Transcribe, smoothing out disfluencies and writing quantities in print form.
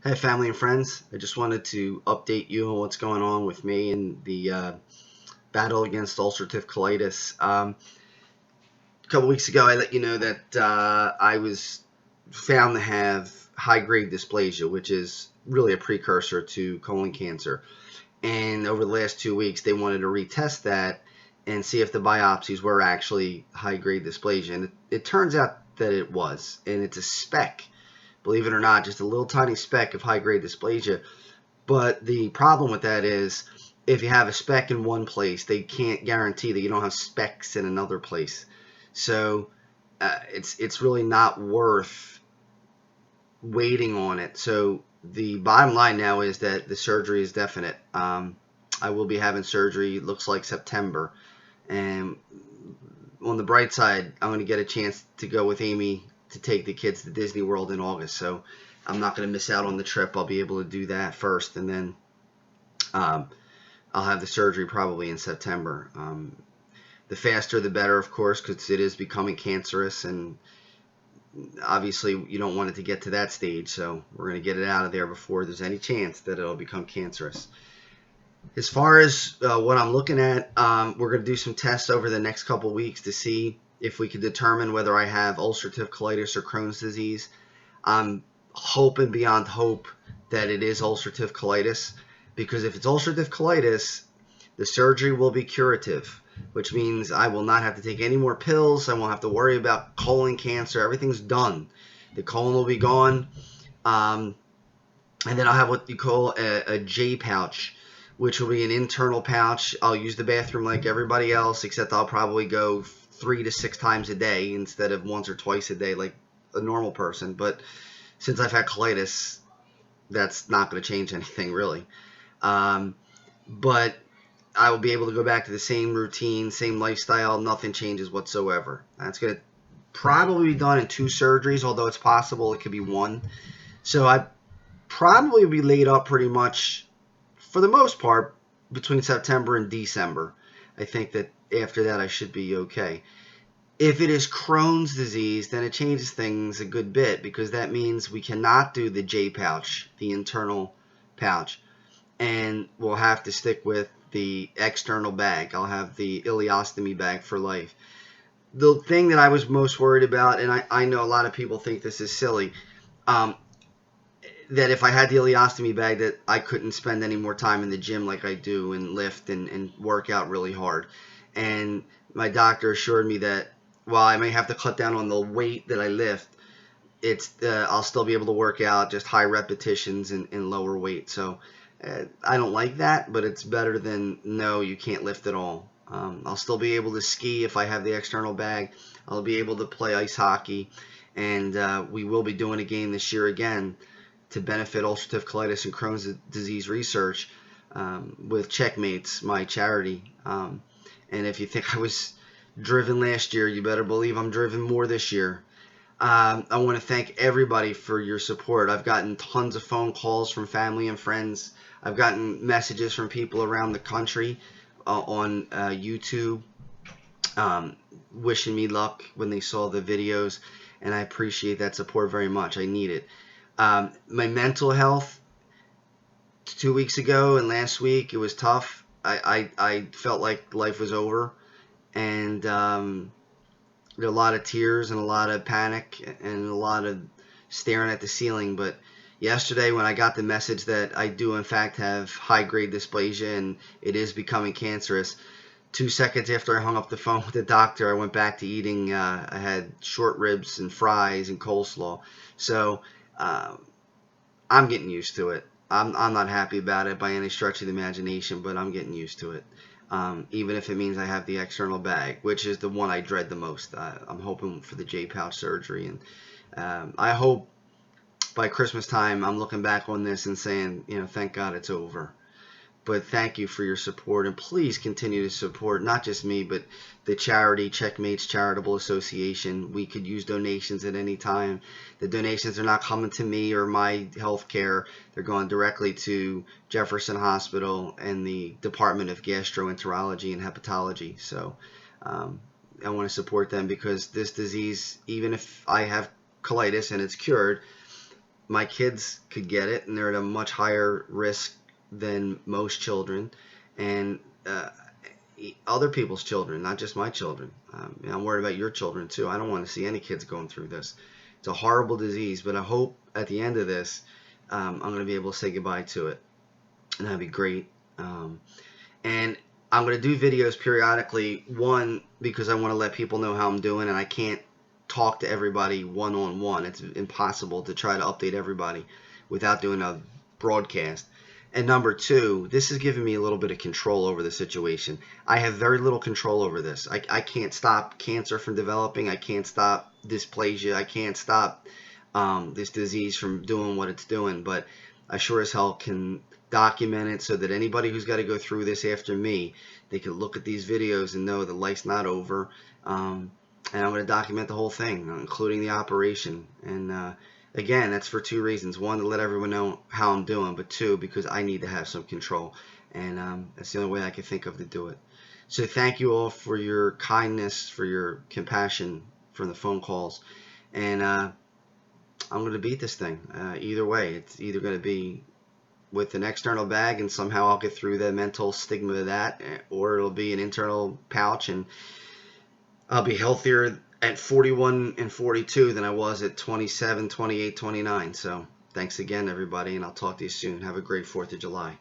Hey, family and friends. I just wanted to update you on what's going on with me and the battle against ulcerative colitis. A couple weeks ago, I let you know that I was found to have high-grade dysplasia, which is really a precursor to colon cancer. And over the last 2 weeks, they wanted to retest that and see if the biopsies were actually high-grade dysplasia. And it turns out that it was, and it's a speck, believe it or not, just a little tiny speck of high-grade dysplasia. But the problem with that is if you have a speck in one place, they can't guarantee that you don't have specks in another place. So it's really not worth waiting on it. So the bottom line now is that the surgery is definite. I will be having surgery, it looks like September. And on the bright side, I'm going to get a chance to go with Amy to take the kids to Disney World in August. So I'm not going to miss out on the trip. I'll be able to do that first, and then I'll have the surgery probably in September. The faster the better, of course, because it is becoming cancerous, and obviously you don't want it to get to that stage. So we're going to get it out of there before there's any chance that it'll become cancerous. As far as what I'm looking at, we're going to do some tests over the next couple weeks to see if we can determine whether I have ulcerative colitis or Crohn's disease. I'm hoping beyond hope that it is ulcerative colitis, because if it's ulcerative colitis, the surgery will be curative, which means I will not have to take any more pills. I won't have to worry about colon cancer. Everything's done. The colon will be gone. And then I'll have what you call a J pouch, which will be an internal pouch. I'll use the bathroom like everybody else, except I'll probably go 3 to 6 times a day instead of once or twice a day like a normal person. But since I've had colitis, that's not going to change anything really. But I will be able to go back to the same routine, same lifestyle. Nothing changes whatsoever. That's going to probably be done in 2 surgeries, although it's possible it could be 1. So I probably will be laid up pretty much, for the most part, between September and December. I think that after that I should be okay. If it is Crohn's disease, then it changes things a good bit, because that means we cannot do the J pouch, the internal pouch, and we'll have to stick with the external bag. I'll have the ileostomy bag for life. The thing that I was most worried about, and I know a lot of people think this is silly, that if I had the ileostomy bag, that I couldn't spend any more time in the gym like I do and lift and work out really hard. And my doctor assured me that while I may have to cut down on the weight that I lift, I'll still be able to work out just high repetitions and lower weight. So I don't like that, but it's better than no, you can't lift at all. I'll still be able to ski if I have the external bag. I'll be able to play ice hockey, and we will be doing a game this year again to benefit ulcerative colitis and Crohn's disease research with Checkmates, my charity. And if you think I was driven last year, you better believe I'm driven more this year. I want to thank everybody for your support. I've gotten tons of phone calls from family and friends. I've gotten messages from people around the country on YouTube wishing me luck when they saw the videos, and I appreciate that support very much. I need it. My mental health 2 weeks ago and last week, it was tough. I felt like life was over, and there were a lot of tears and a lot of panic and a lot of staring at the ceiling. But yesterday, when I got the message that I do in fact have high-grade dysplasia and it is becoming cancerous, 2 seconds after I hung up the phone with the doctor, I went back to eating. I had short ribs and fries and coleslaw. So I'm getting used to it. I'm not happy about it by any stretch of the imagination, but I'm getting used to it. Even if it means I have the external bag, which is the one I dread the most. I'm hoping for the J pouch surgery, and I hope by Christmas time I'm looking back on this and saying, thank God it's over. But thank you for your support, and please continue to support not just me, but the charity, Checkmates Charitable Association. We could use donations at any time. The donations are not coming to me or my health care. They're going directly to Jefferson Hospital and the Department of Gastroenterology and Hepatology. So I want to support them, because this disease, even if I have colitis and it's cured, my kids could get it, and they're at a much higher risk than most children, and other people's children, not just my children. I'm worried about your children too. I don't want to see any kids going through this. It's a horrible disease, but I hope at the end of this, I'm going to be able to say goodbye to it, and that'd be great. And I'm going to do videos periodically, one, because I want to let people know how I'm doing, and I can't talk to everybody one-on-one. It's impossible to try to update everybody without doing a broadcast. And number two, this is giving me a little bit of control over the situation. I have very little control over this. I can't stop cancer from developing. I can't stop dysplasia. I can't stop this disease from doing what it's doing. But I sure as hell can document it so that anybody who's got to go through this after me, they can look at these videos and know that life's not over. And I'm going to document the whole thing, including the operation. And again, that's for two reasons. One, to let everyone know how I'm doing, but two, because I need to have some control. And that's the only way I can think of to do it. So thank you all for your kindness, for your compassion, for the phone calls. And I'm going to beat this thing. Either way, it's either going to be with an external bag and somehow I'll get through the mental stigma of that, or it'll be an internal pouch and I'll be healthier at 41 and 42 than I was at 27, 28, 29. So thanks again, everybody, and I'll talk to you soon. Have a great 4th of July.